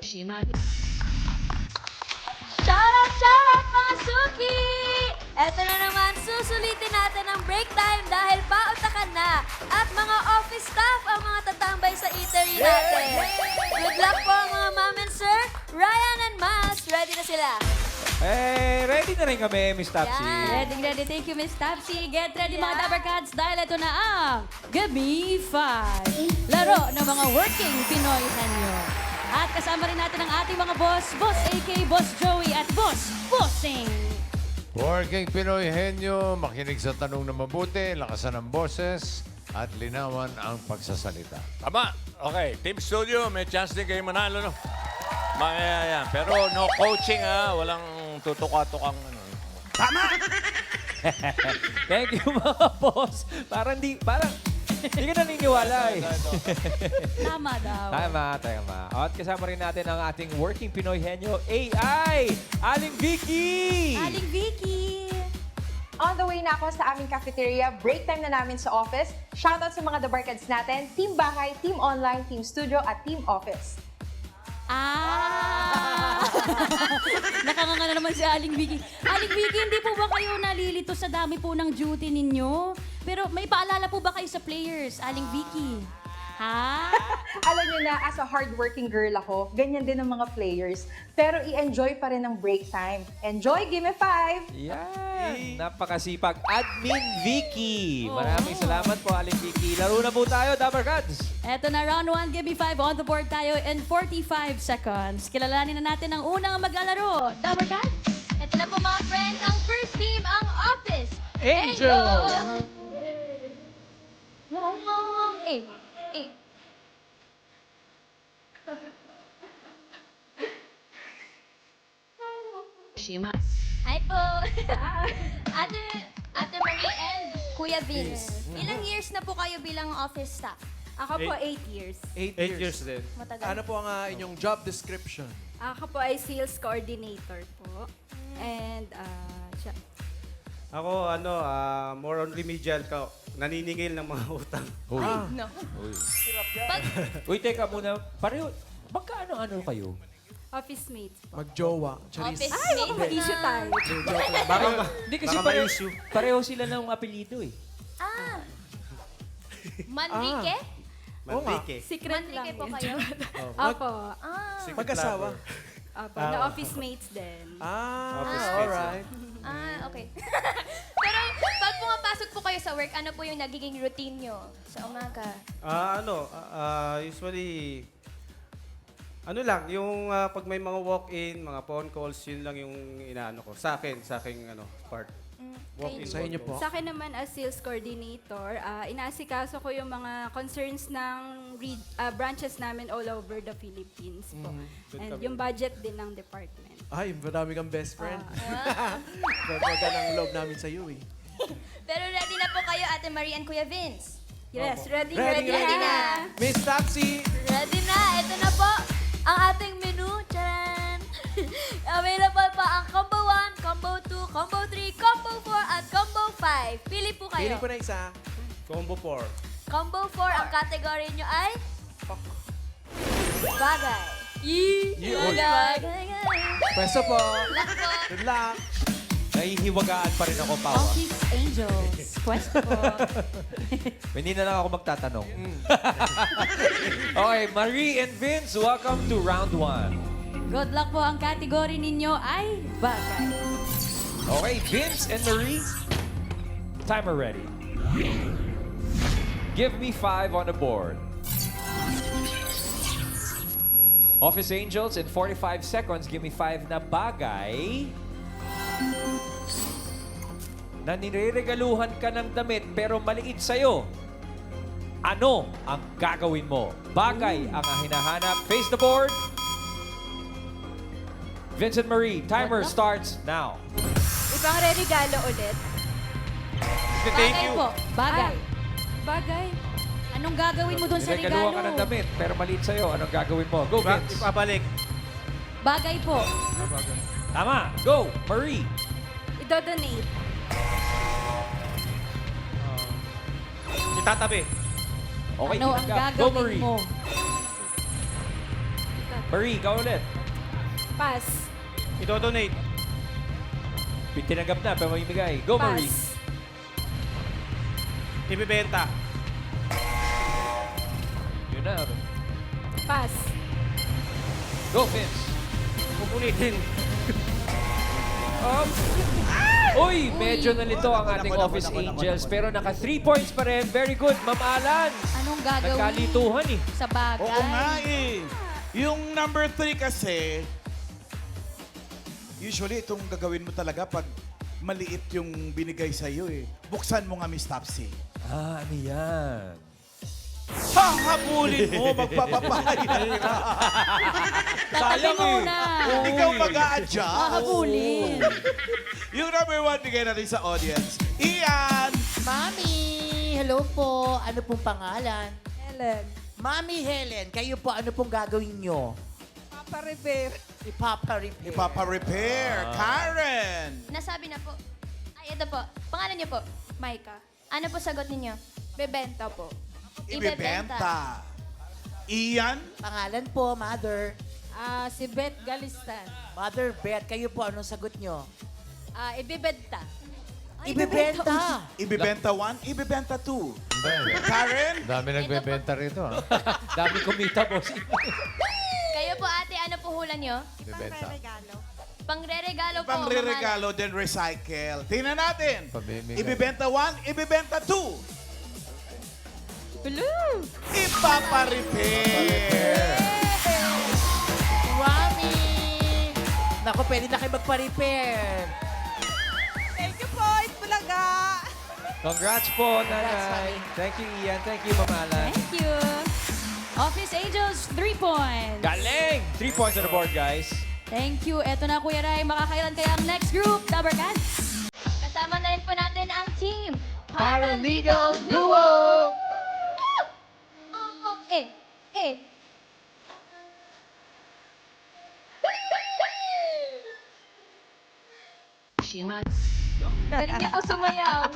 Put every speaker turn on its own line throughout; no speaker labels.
Shoutout mga suki! Eto na naman, susulitin natin ang break time dahil pautakan na. At mga office staff ang mga tatambay sa eatery natin. Good luck po mga ma'am and sir. Ryan and Mas, ready na sila.
Ready na rin kami, Miss Topsy.
Yan.
Ready. Thank you, Miss Topsy. Get ready, mga Dabber Cats, dahil ito na ang Give Me 5. Laro ng mga working Pinoy henyo. At kasama rin natin ang ating mga boss, Boss AK, Boss Joey, at Boss Bossing.
Working Pinoy henyo, makinig sa tanong na mabuti, lakasan ang boses, at linawan ang pagsasalita.
Tama. Okay. Team Studio, may chance din kayo manalo, no? Yan. Pero no coaching, ha? Walang tutuka-tukang ano.
Thank you, mga boss. Parang hindi ka naniniwala eh.
Tama daw.
Tama. At kasama rin natin ang ating working Pinoy henyo, AI, Aling Vicky!
Aling Vicky.
On the way na ako sa aming cafeteria. Break time na namin sa office. Shoutout sa mga The Barkads natin. Team Bahay, Team Online, Team Studio, at Team Office.
Nakanganga na naman si Aling Vicky. Aling Vicky, hindi po ba kayo nalilito sa dami po ng duty ninyo? Pero may paalala po ba kayo sa players, Aling Vicky? Ha?
Alam niyo na, as a hardworking girl ako, ganyan din ang mga players. Pero i-enjoy pa rin ang break time. Enjoy, give me 5!
Yan! Napakasipag. Admin Vicky! Maraming salamat po, Aling Vicky. Laro na po tayo, Dabber Cats!
Eto na, round 1, give me 5 on the board tayo in 45 seconds. Kilalanin na natin ang unang maglalaro. Dabber Cats?
Ito na po mga friends, ang first team, ang Office.
Angel!
Hi po! Ate Marie and Kuya Vince. Ilang years na po kayo bilang office staff?
Ako po 8 years.
8 years din.
Matagal.
Ano po ang inyong job description?
Ako po ay sales coordinator po. And siya.
Ako, more on remedial ka. Naniningil ng mga utang.
No.
Uy, teka muna. Pareho, magkaano-ano kayo?
Office mates po.
Magjowa. Charis.
Office
Ay,
mate.
mag-issue tayo.
Hindi kasi
Baka
pareho,
ma-issue.
pareho sila ng apelido eh.
Ah. Manrique?
Manrique.
Secret lang
Manrique po
yun.
kayo?
Opo.
Ah.
Mag-asawa.
Opo. Na office mates din.
Office mates,
alright.
Okay. Pero pag pumapasok po kayo sa work, ano po yung nagiging routine nyo sa umaga?
Usually, yung pag may mga walk-in, mga phone calls, yun lang yung inaano ko. Sa aking part. Walk-in
Sa inyo po?
Sa akin naman as sales coordinator, inaasikaso ko yung mga concerns ng branches namin all over the Philippines po. And yung budget din ng department.
Ay, marami kang best friend. Baga ng love namin sa iyo eh.
Pero ready na po kayo, Ate Marie and Kuya Vince?
Yes, ready
Ready
na.
Miss Topsy!
Ready na! Ito na po ang ating menu. Charan! Available pa ang Combo 1, Combo 2, Combo 3, Combo 4, at Combo 5. Pili po kayo.
Pili ko na isa.
Combo 4.
Combo 4, ang category nyo ay? Bagay. Bagay.
Pwesto po.
Luck po.
Good luck.
Nahihiwagaan pa rin ako, Pawa.
Office Angels. Pwesto po.
Hindi na lang ako magtatanong. Okay, Marie and Vince, welcome to round 1.
Good luck po. Ang category ninyo ay bagay.
Okay, Vince and Marie, timer ready. Give me 5 on the board. Office Angels, in 45 seconds, give me 5 na bagay na nireregaluhan ka ng damit pero maliit sa'yo. Ano ang gagawin mo? Bagay ang hinahanap. Face the board. Vincent Marie, timer starts now.
Ibang regalo ulit.
Bagay po.
Bagay.
Bagay.
Anong gagawin mo doon sa
Niregaluhan
regalo?
ka ng damit pero maliit sa'yo. Anong gagawin mo? Go, Vince.
Ipabalik.
Bagay po.
Tama. Go, Marie.
Idodonate.
Itatabi.
Okay,
Ano ang
tinanggap. Go,
gagawin
Marie.
mo?
Marie, ikaw ulit.
Pass.
Ito-donate.
Tinanggap na, pero mamimigay. Go, Marie.
Pass.
Ibibenta.
Yun na.
Pass.
Go, Vince.
Pupulitin.
Uy, medyo nalito ang ating Office Angels. Pero naka 3 points pa rin. Very good, Ma'am Alan.
Anong gagawin
Nagkalituhan eh.
sa bagay?
Oo nga eh. Yung number 3 kasi, usually itong gagawin mo talaga pag maliit yung binigay sa'yo eh. Buksan mo nga, Miss Topsy.
Ano yan?
Hahabulin mo, magpapapahaya ka.
Tatabi muna.
Ikaw mag-a-adjust.
Hahabulin.
Yung number 1 bigay natin sa audience. Ian!
Mami, hello po. Ano pong pangalan?
Helen.
Mami Helen, kayo po ano pong gagawin nyo?
Papa-repair.
Ipapa-repair.
Ipapa-repair. Karen!
Nasabi na po. Ay, ito po. Pangalan niyo po?
Maika.
Ano po sagot ninyo?
Bebenta po.
Ibebenta. Ian?
Pangalan po, Mother.
Si Beth Galistan.
Mother Beth, kayo po anong sagot nyo?
Ibibenta.
Ibebenta.
Ibebenta 1, ibebenta 2.
Hindi.
Karen?
Dami nagbebenta rito, ha?
Dami kumita, boss.
Kayo po, ate, ano po hula niyo?
Bebenta.
Pangre-regalo po.
Pangre-regalo, then recycle. Tingnan natin.
Pamimigay.
Ibebenta 1, ibebenta 2.
Blue.
Ipapa-repair.
Mami! Naku, pwede na kayo magpa-repair.
Thank you po, Itbulaga.
Congrats po,
Congrats,
Nanay.
Mami.
Thank you, Ian. Thank you, Ma'am Alan.
Thank you. Office Angels, 3 points.
Galing! 3 points on the board, guys.
Thank you. Eto na, Kuya Ray. Makakailan kaya ang next group, Dabber Cats?
Kasama na rin po natin ang team.
Paralegal Duo!
Galing niyo po sumayaw.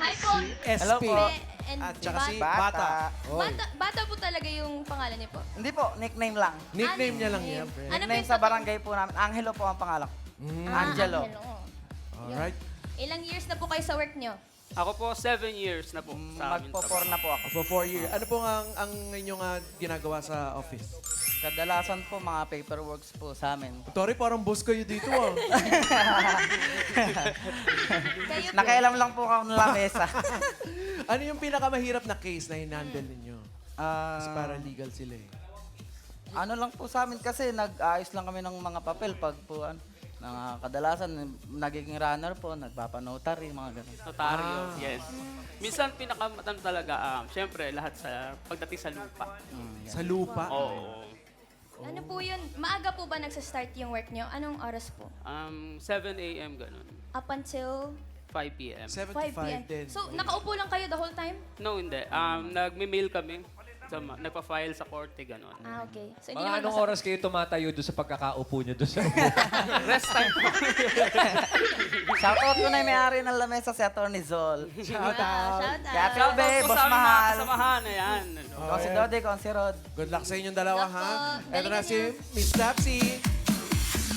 Hi po.
Hello po.
And
At saka si
Bata.
Bata.
Bata po talaga yung pangalan niyo po.
Hindi po, nickname lang.
Nickname niya lang yan, friend.
Ano po
Nickname
yung
sa barangay po namin. Angelo po ang pangalan. Angelo.
Alright.
Ilang years na po kayo sa work niyo?
Ako po, 7 years na po sa amin.
Magpo-4 na po ako.
For 4 years. Ano po ang inyong ginagawa sa office?
Kadalasan po mga paperworks po sa amin.
Tori, parang boss kayo dito ah.
Kayo po.
Nakailam lang po ako ng lamesa.
Ano yung pinakamahirap na case na hinandle ninyo? Kasi
Ah,
paralegal sila eh.
ano lang po sa amin kasi nag-ayos lang kami ng mga papel pag po kadalasan nagiging runner po, nagpapanotary, mga ganun.
Notaryo, yes. Minsan pinakamadam talaga, syempre, lahat sa pagdating sa lupa.
Sa lupa?
Oo.
Ano po yun? Maaga po ba nagsa-start yung work niyo? Anong oras po?
7 a.m. ganun.
Up until
5 p.m.
7 to
5
5
p.m.
din.
So, nakaupo lang kayo the whole time?
No, hindi. Nagme-mail kami. Nagpa-file sa korte, ganun.
Ah, okay. So, hindi
Mga
naman
anong oras kayo tumatayo doon sa pagkakaupo nyo doon sa
Rest time po.
Shoutout ko na yung may-ari ng lamesa si Atty. Zol.
Shout out.
Shout
Kaya
out.
Phil Bay,
Shoutout po
Boss
sa aming mga
Mahal.
kasamahan. Ayan.
Kung si Dodi, kung si Rod.
Good luck sa inyong dalawa,
Luck
ha?
po.
Ito na
Galingan
si
niyo.
Miss Tapsy.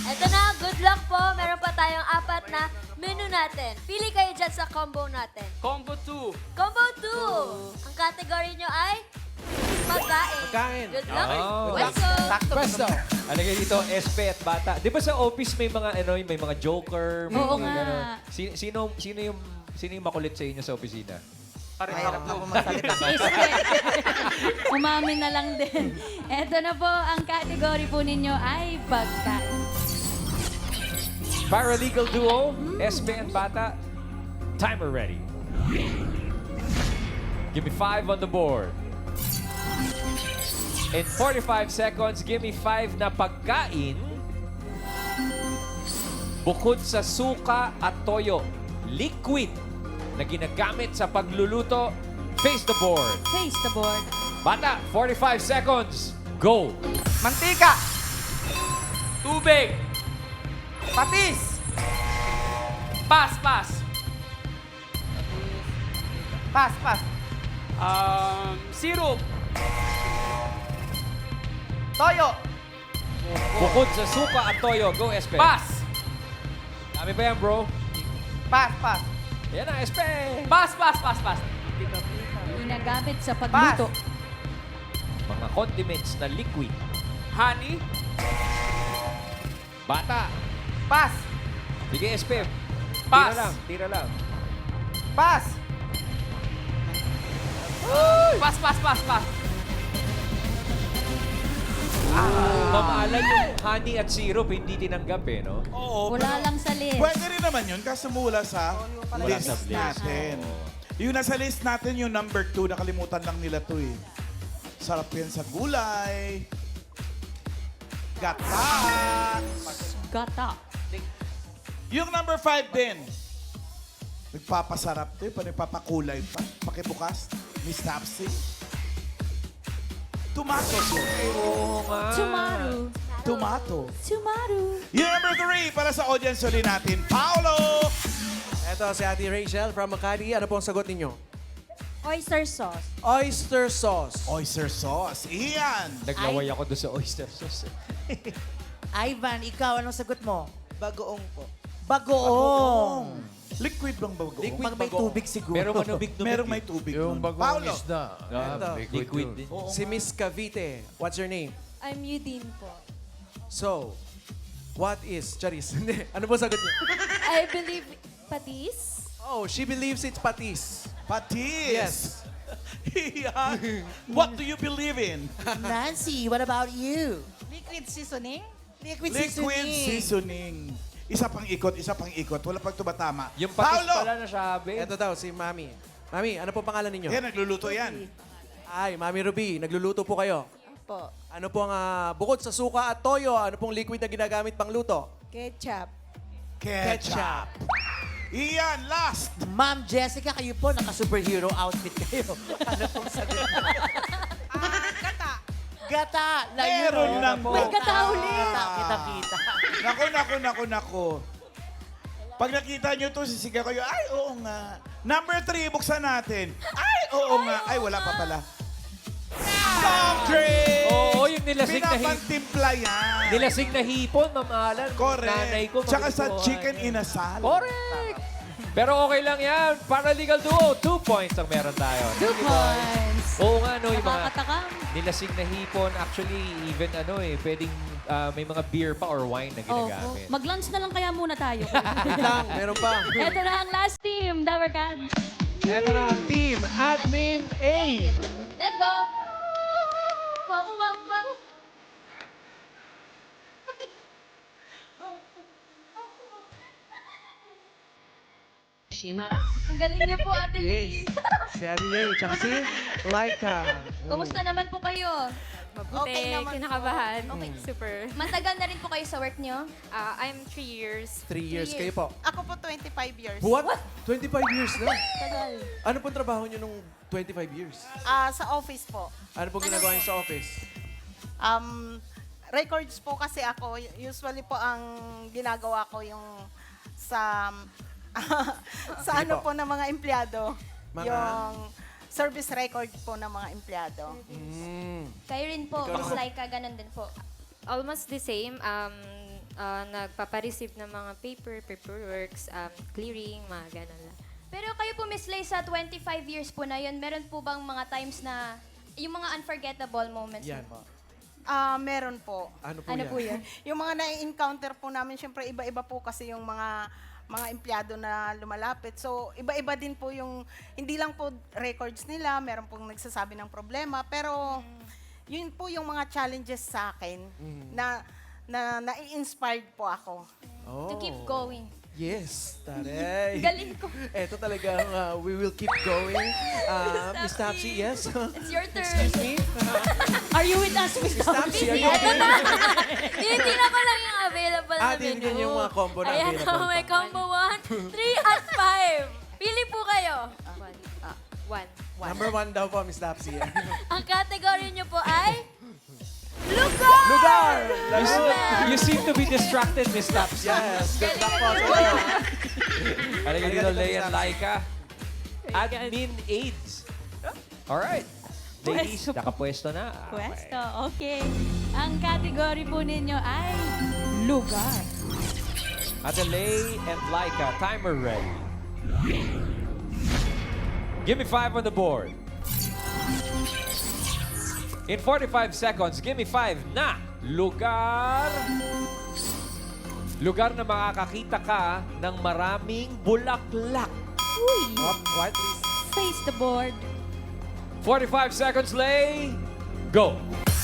Eto na, good luck po. Meron pa tayong 4 na menu natin. Pili kayo dyan sa combo natin.
Combo 2.
Combo 2. Ang category nyo ay pagkain.
Pagkain.
Good luck.
Oh.
Let's go.
Sakto.
Presto.
Ano kayo dito? SP at bata. Di ba sa office may mga may mga joker, may
Oo
mga
nga.
ganon. Sino yung makulit sa inyo sa opisina?
Mahirap na po magsalita.
Umamin na lang din. Eto na po, ang category po ninyo ay pagkain.
Paralegal duo, SP and bata. Timer ready. Give me 5 on the board. In 45 seconds, give me 5 na pagkain bukod sa suka at toyo, liquid na ginagamit sa pagluluto. Face the board.
Face the board.
Bata, 45 seconds. Go.
Mantika!
Tubig.
Patis!
Pass, pass.
Pass, pass.
Syrup.
Toyo.
Bukod sa suka at toyo, go Espe.
Pass!
Dami ba yan, bro?
Pass.
Yan na, Espe.
Pass!
Ginagamit sa pagluto.
Mga condiments na liquid.
Honey?
Bata.
Pass.
Sige, Espe.
Pass.
Tira lang.
Pass.
Pass!
Ma'am Alan, yung honey at syrup, hindi tinanggap eh, no?
Oo.
Wala lang sa list.
Pwede rin naman yun kasi mula sa
Wala sa
list
list.
natin. Yung nasa list natin, yung number 2, nakalimutan lang nila to eh. Sarap yan sa gulay. Gata.
Gata.
Yung number 5 din. Nagpapasarap to eh, nagpapakulay pa. Pakibukas, Miss Tapsy. Tomato sauce.
Oo nga.
Tomato.
Tomato. Yung number 3 para sa audience ulit natin, Paolo.
Eto si Ate Rachel from Makati. Ano po ang sagot ninyo?
Oyster sauce.
Oyster sauce.
Oyster sauce. Ian.
Naglaway ako doon sa oyster sauce.
Ivan, ikaw, anong sagot mo?
Bagoong po.
Bagoong.
Liquid bang bago?
Liquid
Pag may
bagoong.
tubig siguro.
Pero manubig-nubig.
Merong may tubig.
Yung
nun.
bagong
Paolo.
isda.
Ito.
Liquid din.
Si Miss Cavite. What's your name?
I'm Udine po.
So, what is Charis? Hindi. Ano po sagot niyo?
I believe patis.
Oh, she believes it's patis.
Patis.
Yes.
Ian. What do you believe in?
Nancy, what about you?
Liquid seasoning?
Liquid
Liquid seasoning. Isa pang ikot. Wala pang tumatama.
Yung patis
Paolo.
pala nasabi.
Ito daw, si Mami. Mami, ano po pangalan ninyo?
Yan, nagluluto yan.
Ay, Mami Ruby, nagluluto po kayo.
Po.
Ano po ang bukod sa suka at toyo, ano pong liquid na ginagamit pang luto?
Ketchup.
Ketchup. Ian, last.
Ma'am Jessica, kayo po, naka-superhero outfit kayo. Ano pong sagot mo? Gata.
Meron lang po.
May gata ulit.
Kita-kita.
Nako. Pag nakita nyo to, sisigaw kayo, ay, oo nga. Number 3, buksan natin. Ay, oo nga. Ay, wala pa pala. Soft drink!
Oo, yung nilasing na
Pinapantimpla yan.
Nilasing na hipon, Ma'am Alan.
Correct.
Nanay ko.
Tsaka sa
magustuhan
chicken
yan.
inasal.
Correct. Pero okay lang yan. Paralegal duo, 2 points ang meron tayo.
2 points.
Oo nga, no, yung mga
Nakakatakam.
nilasing na hipon. Actually, even pwedeng may mga beer pa or wine na
Oh,
ginagamit.
mag-lunch na lang kaya muna tayo.
Wait lang, meron pa.
Ito na ang last team, Dabber Cats.
Ito na ang team, Admin A.
Let's go! Wow, wow, wow. Ang galing niyo po, Ate Liz.
Si Admin A, tsaka si Laika.
Kumusta naman po kayo?
Okay naman kinakabahan. Okay. Super.
Matagal na rin po kayo sa work niyo?
I'm 3 years.
3 years kayo po.
Ako po 25 years.
What? 25 years na?
Tagal.
Ano pong trabaho nyo nung 25 years?
Sa office po.
Ano pong ginagawa nyo sa office?
Records po kasi ako. Usually po ang ginagawa ko yung sa sa
Sige
ano
po.
po ng mga empleyado.
Mga?
Yung service record po ng mga empleyado.
Kayo rin po, Miss Laika, ganun din po.
Almost the same. Nagpapareceive ng mga paperworks, clearing, mga ganun lang.
Pero kayo po, Miss Lay, sa 25 years po na yun, meron po bang mga times na yung mga unforgettable moments
Yan.
yun po?
Meron po.
Ano po
Ano
yan?
po yun?
Yung mga na-encounter po namin, syempre iba-iba po kasi yung mga empleyado na lumalapit. So, iba-iba din po yung, hindi lang po records nila, meron pong nagsasabi ng problema, pero yun po yung mga challenges sa akin na na-inspired po ako.
Oh.
To keep going.
Yes, taray.
Galing ko.
Eto talagang we will keep going. Miss Tapsi, yes?
It's your turn.
Excuse me?
Are you with us, Miss
Miss Tapsi, are you
Eto
okay?
na. Tinitingnan ko lang yung available na
din
menu.
yung mga combo na
Ayan
available
na, may
pa.
combo 1, 3, at 5. Pili po kayo.
One.
Number 1 daw po, Miss Tapsi.
Ang category nyo po ay lugar!
Lugar!
You seem to be distracted, Miss Taps.
Yes, good luck po.
Halika dito, Lay and Laika. Admin AIDS. Alright. Ladies, nakapwesto na.
Pwesto, okay. Ang category po ninyo ay lugar.
Adelaide and Laika, timer ready. Give me 5 on the board. In 45 seconds, give me 5 na lugar. Lugar na makakakita ka ng maraming bulaklak.
Uy!
Quiet, please.
Face the board.
45 seconds, Lay. Go.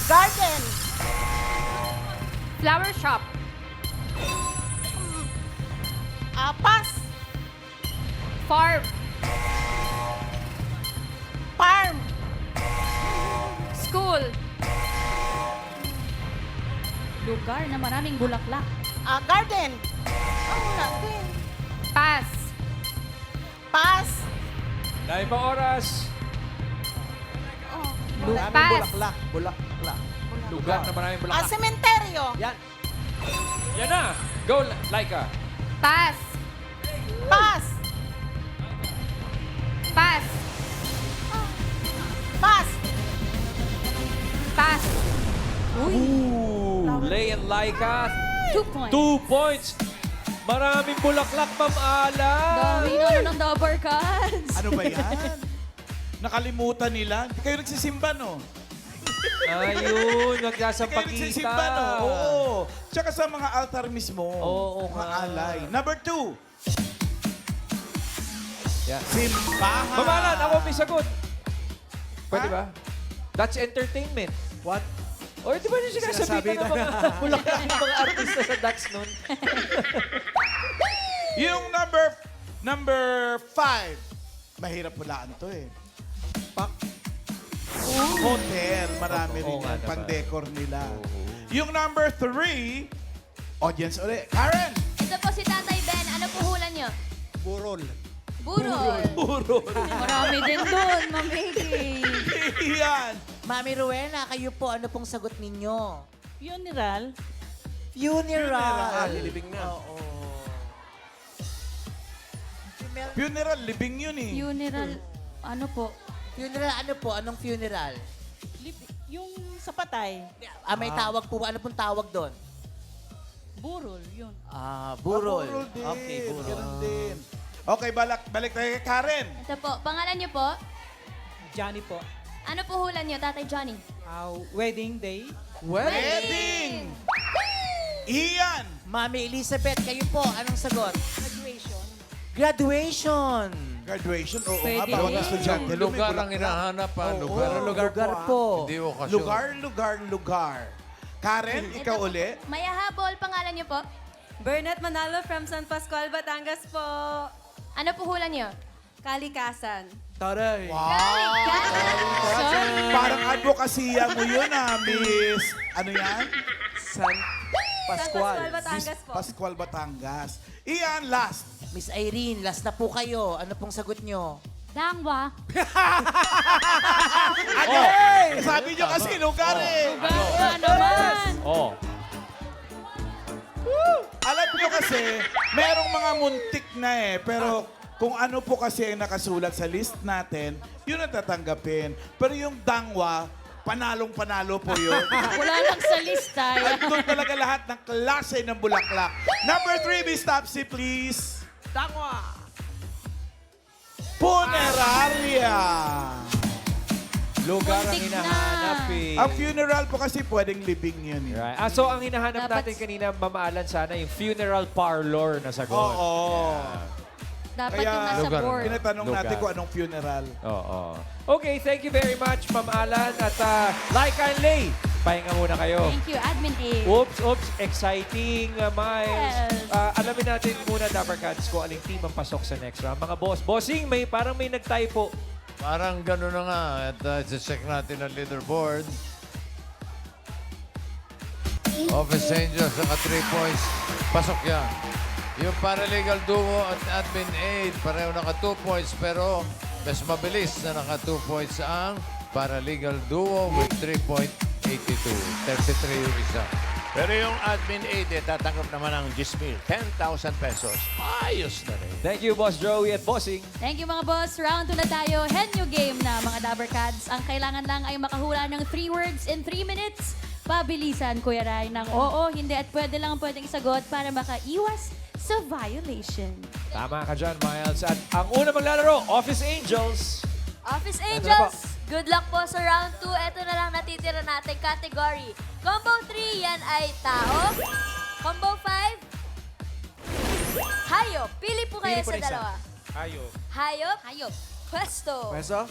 Garden.
Flower shop.
Pass.
Farm.
Farm.
School.
Lugar na maraming bulaklak.
Garden. Garden.
Pass.
Pass.
Dahil pa oras.
Maraming
Pass.
bulaklak. Bulaklak.
Lugar na maraming bulaklak.
Sementeryo.
Yan.
Yan na. Go, Laika.
Pass.
Pass.
Pass.
Pass.
Pass.
Ooh, Lay and Laika.
2 points.
2 points. Maraming bulaklak, Ma'am Alan.
Daming ano ng Dabber Cats.
Ano ba yan? Nakalimutan nila. Hindi kayo nagsisimba, no?
Ayun,
Hindi kayo nagsisimba, no?
nagsasampakita.
Oo. Tsaka sa mga altar mismo.
Oo
mga
nga.
alay. Number 2.
Yeah.
Simbahan.
Ma'am Alan, ako may sagot. Pwede
Ha?
ba? That's entertainment.
What?
O, di ba yung sinasabi ng mga bulaklak ng mga artista sa That's nun?
Yung number 5. Mahirap pulaan to eh. Hotel. Marami
Oo
rin
nga
yan.
naman.
Pang-decor nila. Yung number 3, audience ulit. Karen!
Ito po si Tatay Ben. Ano po hulan nyo?
Burol.
Burol.
Burol.
Marami din doon, mamigay.
Yan.
Mami Rowena, kayo po, ano pong sagot ninyo?
Funeral.
Funeral.
Nilibing na.
Oo.
Funeral, libing yun eh.
Funeral. Ano po?
Funeral, ano po? Anong funeral?
Yung sa patay.
May tawag po ba? Ano pong tawag doon?
Burol, yun.
Burol.
Burol din.
Okay, burol.
Ganun din. Okay, balik tayo kay Karen.
Ito po. Pangalan nyo po?
Johnny po.
Ano po hulan nyo, Tatay Johnny?
Wedding day.
Wedding! Ian!
Mami Elizabeth, kayo po, anong sagot?
Graduation.
Graduation.
Graduation? Oo nga,
Pwede.
bawat estudyante.
Lugar ang hinahanap, ha?
Lugar po.
Hindi okasyon.
Lugar. Karen, ikaw uli.
Maya Habol, pangalan nyo po?
Bernat Manalo from San Pascual, Batangas po.
Ano po hulan nyo?
Kalikasan.
Taray.
Parang advokasya mo yun, Miss. Ano yan?
San Pascual.
Batangas po.
Pascual, Batangas. Ian, last.
Miss Irene, last na po kayo. Ano pong sagot nyo?
Dangwa.
Ano? Sabi nyo kasi lugar eh.
Dangwa naman.
Oh.
Alam nyo kasi, merong mga muntik na eh. Pero kung ano po kasi ang nakasulat sa list natin, yun ang tatanggapin. Pero yung dangwa, panalong-panalo po yun.
Wala lang sa lista.
At doon talaga lahat ng klase ng bulaklak. Number 3, Miss Topsy, please.
Tangwa.
Funeraria.
Lugar ang
Muntik na.
hinahanap eh.
Ang funeral po kasi pwedeng libing yun eh.
Right. So, ang hinahanap
Dapat-
natin kanina, Ma'am Alan, sana yung funeral parlor na sagot.
Oo.
Dapat
Kaya,
yung nasa
lugar.
board.
Tinatanong
Lugar.
natin kung anong funeral.
Oo. Okay, thank you very much, Ma'am Alan. At Laika and Lay, pahinga muna kayo.
Thank you, Admin A.
Oops, exciting, Miles.
Yes.
Alamin natin muna, Dapper Cats, kung aling team ang pasok sa next round. Mga boss, bossing, parang may nag-typo.
Parang gano'n na nga. At check natin ang leaderboard. Office Angels, naka 3 points. Pasok yan. Yung paralegal duo at admin aid, pareho naka 2 points. Pero mas mabilis na naka 2 points ang paralegal duo with 3.82. 33 yung isa.
Pero yung admin aid, tatanggap naman ng 10,000 pesos. Ayos na rin.
Thank you, Boss Joey at Bossing.
Thank you mga boss. Round 2 na tayo. Henyo game na mga Dabber Cats. Ang kailangan lang ay makahula ng 3 words in 3 minutes. Pabilisan, Kuya Rai, ng oo, hindi at pwedeng isagot para makaiwas sa violation.
Tama ka dyan, Miles. At ang una maglalaro, Office Angels.
Office Angels, good luck po sa round 2. Ito na lang natitira nating category. Combo 3, yan ay tao. Combo 5, hayop. Pili po kayo sa dalawa.
Hayop.
Hayop. Hayop. Pwesto.
Pwesto?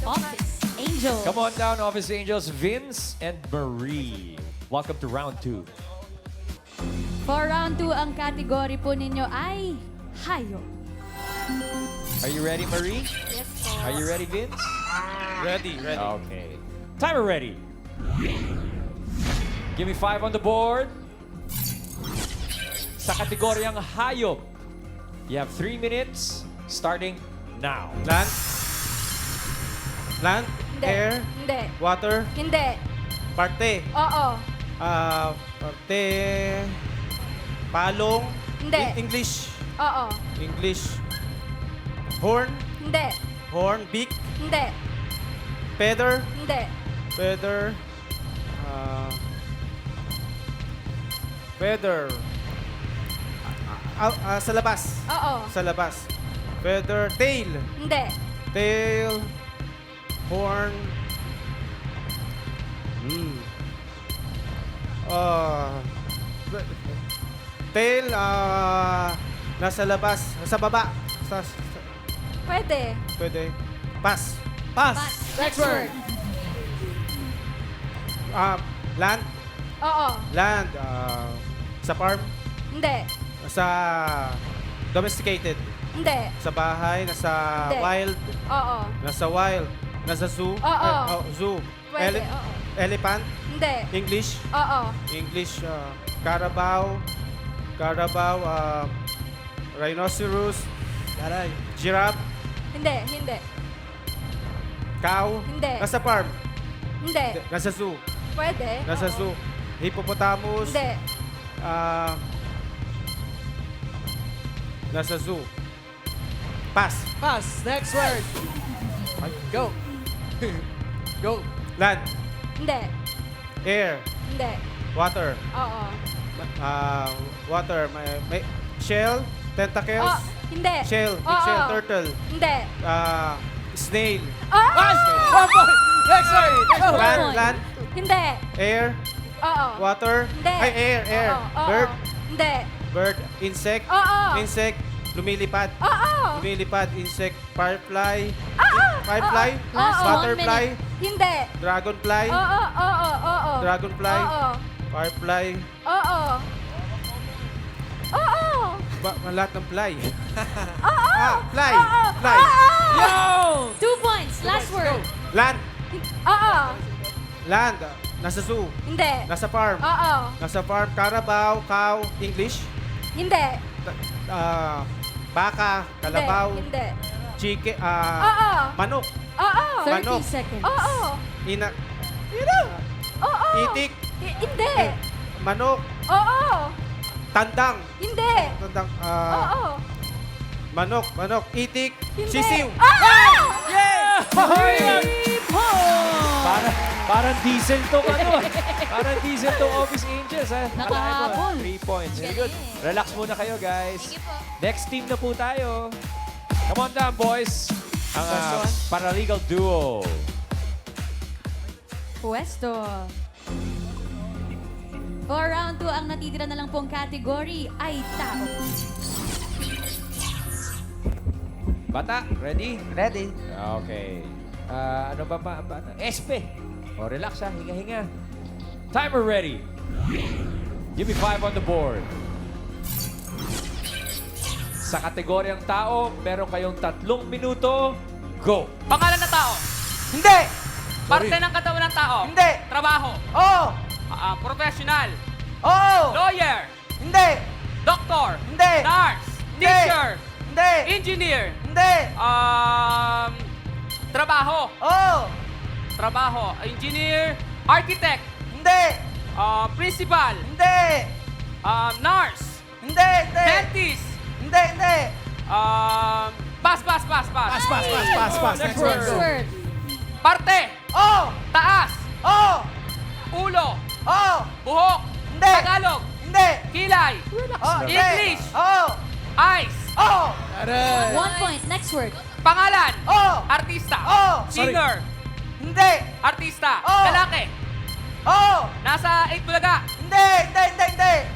Office Angel.
Come on down, Office Angels. Vince and Marie. Welcome to round 2.
For round 2, ang category po ninyo ay hayop.
Are you ready, Marie?
Yes po.
Are you ready, Vince?
Ready.
Okay. Timer ready. Give me 5 on the board. Sa kategoryang hayop, you have 3 minutes starting now.
Land. Land.
Hindi.
Air.
Hindi.
Water.
Hindi.
Parte.
Oo.
Parte. Palong.
Hindi.
English.
Oo.
English. Horn.
Hindi.
Horn. Beak.
Hindi.
Feather.
Hindi.
Feather. Feather. Sa labas.
Oo.
Sa labas. Feather. Tail.
Hindi.
Tail. Horn. Tail. Nasa labas. Sa baba.
Pwede.
Pwede. Pass.
Pass.
Next word.
Land.
Oo.
Land. Sa farm.
Hindi.
Sa domesticated.
Hindi.
Sa bahay. Nasa
Hindi.
wild.
Oo.
Nasa wild. Nasa zoo.
Oo.
Zoo.
Pwede. Oo.
Elephant.
Hindi.
English.
Oo.
English. Carabao. Carabao. Rhinoceros.
Aray.
Giraffe.
Hindi. Hindi.
Cow.
Hindi.
Nasa farm.
Hindi.
Nasa zoo.
Pwede.
Nasa
Oo.
zoo. Hippopotamus.
Hindi.
Nasa zoo. Pass.
Pass. Next word. Go. Go.
Land.
Hindi.
Air.
Hindi.
Water.
Oo.
Water. May shell. Tentacles.
Oh, hindi.
Shell. Big
Oo.
shell. Turtle.
Hindi.
Snail.
Oh!
1 point. Next word. Go.
Land. Land.
Hindi.
Air.
Oo.
Water.
Hindi.
Ay, air.
Oo.
Bird.
Hindi.
Bird. Insect.
Oo.
Insect. Lumilipad.
Oo.
Lumilipad. Insect. Firefly.
Oo.
Firefly.
Last
Oo.
Butterfly.
Hindi.
Dragonfly.
Oo. Oo. Oo.
Dragonfly.
Oo.
Firefly.
Oo. Oo.
Lahat ng fly.
Oo.
Fly.
Oo.
Fly.
Yo! 2 points. Last word.
Land.
Oo.
Land. Nasa zoo.
Hindi.
Nasa farm.
Oo.
Nasa farm. Carabao. Cow. English.
Hindi.
Baka. Kalabaw.
Hindi.
Chicken.
Oo.
Manok.
Oo.
30
Manok.
seconds.
Oo.
Ina.
Oo.
Itik.
Hindi.
Manok.
Oo.
Tandang.
Hindi.
Tandang.
Oo.
Manok. Manok. Itik.
Hindi.
Sisiw.
Parang diesel to Parang diesel to Office Angels, ha?
Nakahabol.
3 points. Very good. Relax muna kayo, guys.
Sige po.
Next team na po tayo. Come on down, boys. Ang paralegal duo.
Pwesto. For round 2, ang natitira na lang pong category ay tao.
Bata, ready?
Ready?
Okay. Ano ba? Espe. O, relax, ha? Hinga-hinga. Timer ready. Give me 5 on the board. Sa kategoryang tao, meron kayong 3 minuto. Go!
Pangalan ng tao.
Hindi.
Parte ng katawan ng tao.
Hindi.
Trabaho.
Oo.
Professional.
Oo.
Lawyer.
Hindi.
Doctor.
Hindi.
Nurse.
Hindi.
Teacher.
Hindi.
Engineer.
Hindi.
Trabaho.
Oo.
Trabaho. Engineer. Architect.
Hindi.
Principal.
Hindi.
Nurse.
Hindi, hindi.
Dentist.
Hindi, hindi.
Pass.
Pass.
Next word.
Parte.
Oh!
Taas.
Oh!
Ulo.
Oh!
Buhok.
Hindi.
Tagalog.
Hindi.
Kilay.
Oh, hindi.
English.
Oh!
Eyes.
Oh!
1 point. Next word.
Pangalan.
Oh!
Artista.
Oh!
Singer.
Hindi.
Artista.
Oh!
Lalaki.
Oh!
Nasa 8 Bulaga.
Hindi.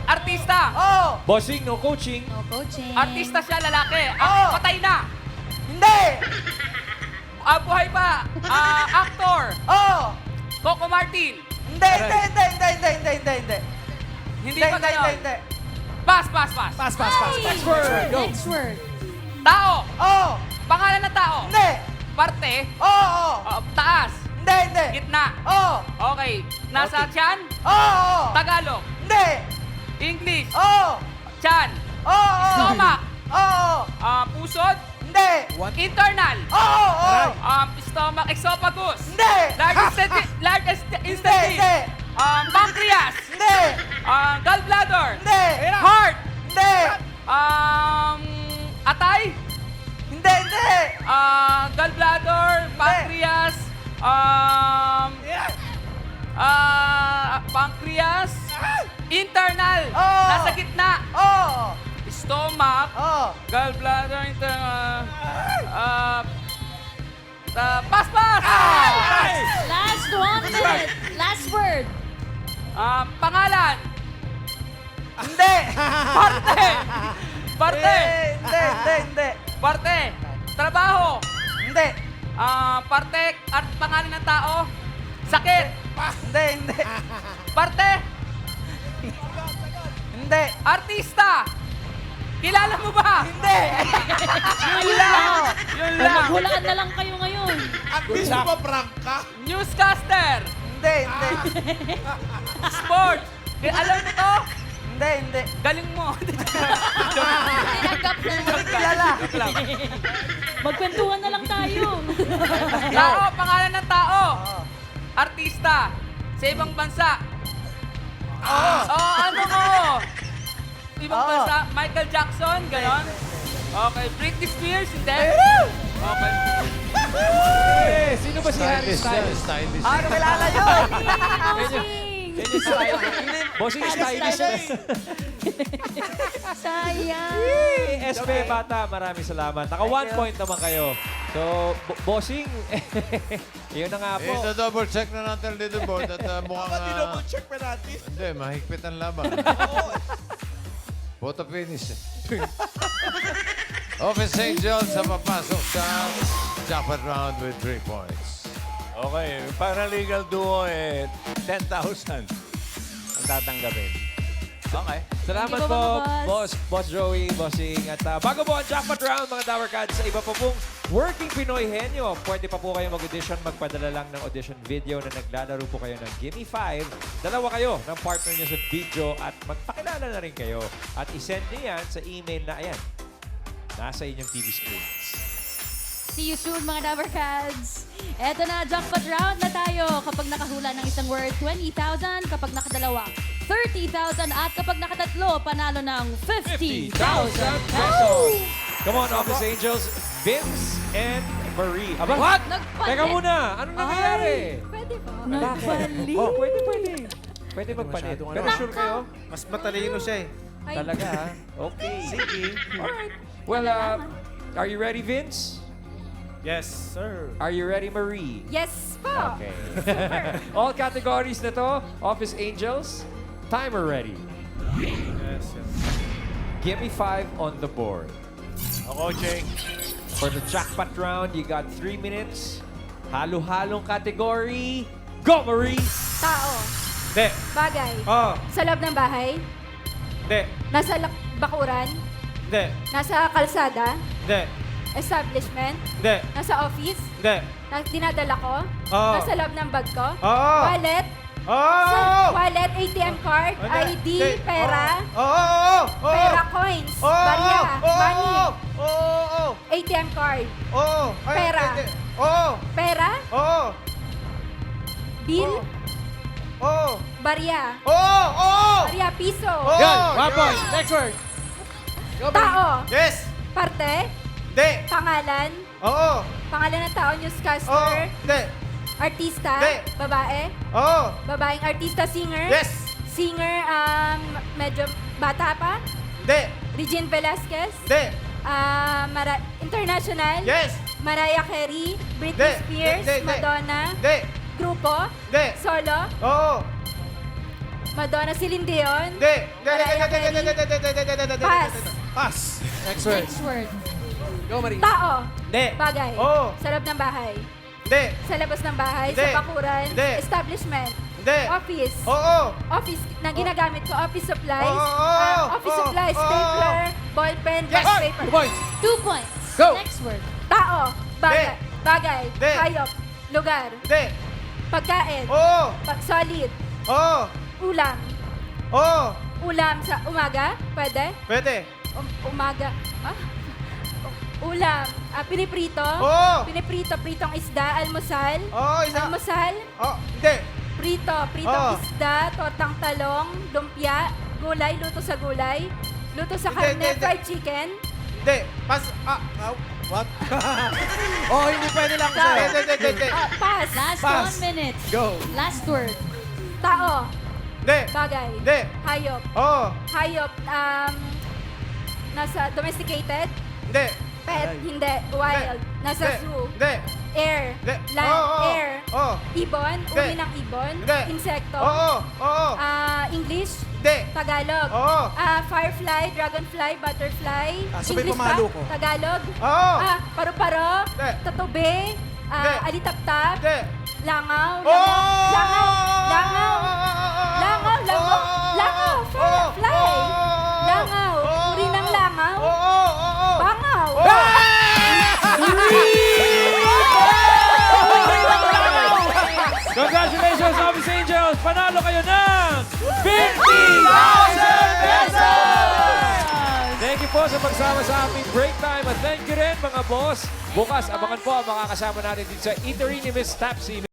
Artista.
Oh!
Bossing, no coaching.
No coaching.
Artista siya, lalaki.
Oh!
Patay na.
Hindi.
Buhay pa. Actor.
Oh!
Coco Martin.
Hindi.
Hindi pa gayon.
Hindi.
Pass.
Next word. Next word.
Tao.
Oh!
Pangalan ng tao.
Hindi.
Parte.
Oh!
Taas.
Hindi.
Gitna.
Oh!
Okay. Nasa tiyan.
Oh!
Tagalog.
Hindi.
English.
Oh!
Tiyan.
Oh!
Stomach.
Oh!
Pusod.
Hindi.
Internal.
Oh!
Stomach. Esophagus.
Hindi.
Large intestine.
Hindi.
Pancreas.
Hindi.
Gallbladder.
Hindi.
Heart.
Hindi.
Atay.
Hindi.
Gallbladder. Pancreas. Pancreas. Internal.
Oh.
Nasa gitna.
Oh!
Stomach.
Oh!
Gallbladder. Internal. Pass.
Last 1 minute. Last word.
Pangalan.
Hindi.
Parte.
Hindi.
Parte. Trabaho.
Hindi.
Parte at pangalan ng tao. Sakit.
Hindi.
Parte.
Hindi.
Artista. Kilala mo ba?
Hindi.
Ayun lang.
Yun lang.
Maghulaan na lang kayo ngayon.
At least mo prank ka.
Newscaster.
Hindi.
Sport. Alam mo to?
Hindi.
Galing mo.
Tinanggap na lang.
Kilala.
Magkwentuhan na lang tayo.
Tao. Pangalan ng tao. Artista. Sa ibang bansa. Ano mo? Ibang bansa. Michael Jackson. Ganon. Okay. Britney Spears. Hindi. Okay.
Sino ba si Harry Styles?
Stylish.
Kilala yun.
Bossing stylish.
Sayang.
SP Bata, maraming salamat. Naka 1 point naman kayo. So, bossing, yun na nga po.
Double check na natin ang leaderboard at mukhang...
Double check pa natin.
Hindi, mahigpit ang laban. Photo finish. Office Angels sa papasok sa jackpot round with 3 points.
Okay, paralegal duo 10,000 ang tatanggapin. Okay.
Salamat
Thank you
po,
po, mga
Boss Joey, Bossing. At bago po ang jackpot round, mga Tower Cats, sa iba pa pong Working Pinoy Henyo, pwede pa po kayo mag-audition, magpadala lang ng audition video na naglalaro po kayo ng Gimme 5. Dalawa kayo ng partner nyo sa video at magpakilala na rin kayo. At isend nyo yan sa email na, ayan, nasa inyong TV screens.
See you soon, mga Dabarkads. Eto na, jackpot round na tayo. Kapag nakahula ng isang word, 20,000. Kapag nakadalawa, 30,000. At kapag nakatatlo, panalo ng 50,000
pesos. Come on, Office Angels, Vince and Marie. Aba,
What?
Teka muna, anong nangyayari?
Pwede po.
Nagpalit.
Oh, pwede. Pwede magpalit. Pero sure kayo?
Mas matalino siya eh.
Talaga, ha? Okay. Sige. Alright. Well, are you ready, Vince?
Yes, sir.
Are you ready, Marie?
Yes po.
Okay. All categories na to, Office Angels, timer ready.
Yes.
Give me 5 on the board.
Ako, Jake.
For the jackpot round, you got 3 minutes. Halo-halong category. Go, Marie!
Tao.
Hindi.
Bagay.
Oh,
Sa loob ng bahay.
hindi.
Nasa bakuran.
Hindi.
Nasa kalsada.
Hindi.
Establishment.
Hindi.
Nasa office.
Hindi.
Dinadala ko.
Oo.
Nasa loob ng bag ko.
Oo.
Wallet.
Oh!
Wallet, ATM card, ID, pera.
Oh!
Pera, coins, barya, money, ATM card, pera, pera, bill,
Oo.
Barya.
Oo. Oo.
Barya, piso.
Oo.
Yan, 1 point. Next word.
Tao.
Yes.
Parte.
Hindi.
Pangalan.
Oo.
Pangalan ng tao,
Oo.
newscaster.
Hindi.
Artista.
Hindi.
Babae.
Oo.
Babaeng artista, singer.
Yes.
Singer, medyo bata pa.
Hindi.
Regine Velasquez.
Hindi.
International.
Yes.
Mariah Carey. Britney
Hindi.
Spears.
Hindi. Hindi.
Madonna.
Hindi.
Grupo.
Hindi.
Solo.
Oo.
Madonna, Celine Dion.
Hindi.
Pass.
Pass.
Next word.
Next word.
Go, Marie.
Tao.
Hindi.
Bagay.
Oo.
Sa loob ng bahay.
Hindi.
Sa labas ng bahay.
Hindi.
Sa bakuran.
Hindi.
Establishment.
Hindi.
Office.
Oo.
Office na ginagamit ko. Office supplies.
Oo.
Office
Oo.
supplies.
Oo.
Stapler. Ballpen.
Yes.
Bus paper.
2 points.
2 points.
Go.
Next word.
Tao. Bagay.
Hindi.
Bagay.
Hindi.
Hayop. Lugar.
Hindi.
Pagkain.
Oo.
Solid.
Oo.
Ulam.
Oo.
Ulam sa umaga. Pwede?
Pwede.
Umaga. Ulam. Piniprito.
Oo.
Piniprito. Pritong isda. Almusal.
Oo, isa.
Almusal.
Oo. Hindi.
Prito. Pritong
Oo.
isda. Tortang talong. Lumpia. Gulay. Luto sa gulay. Luto sa
Hindi,
karne.
hindi.
Fried chicken.
Hindi. Pas.
What? Oh, hindi pwede lang
Tao.
sa'yo.
Hindi.
Pass.
Last
Pass.
1 minute.
Go.
Last word.
Tao.
Hindi.
Bagay.
Hindi.
Hayop.
Oo.
Hayop. Nasa domesticated.
Hindi.
Pet. Hindi. Wild. Nasa
Hindi.
zoo.
Hindi.
Air.
Hindi.
Land.
Oo, oo.
Air.
Oo.
Ibon.
Hindi.
Uri ng ibon.
Hindi.
Insekto.
Oo. Oo.
English.
Hindi.
Tagalog.
Oo.
Firefly, dragonfly, butterfly.
sabay
English
pamalo
pa?
ko.
Tagalog.
Oo.
Paru-paro.
Hindi.
Tatubi.
Hindi.
Alitap-tap.
Hindi.
Langaw.
Oo.
Langaw. Langaw. Langaw. Langaw. Langaw. Fly. Langaw. Uri ng langaw.
Oo. Oo.
Bangaw.
Congratulations, Office Angels! Panalo kayo ng 50,000 pesos! Thank you po sa pagsama sa aming break time at thank you rin mga boss. Bukas, abangan po ang makakasama natin dito sa eatery ni Miss Tapsi.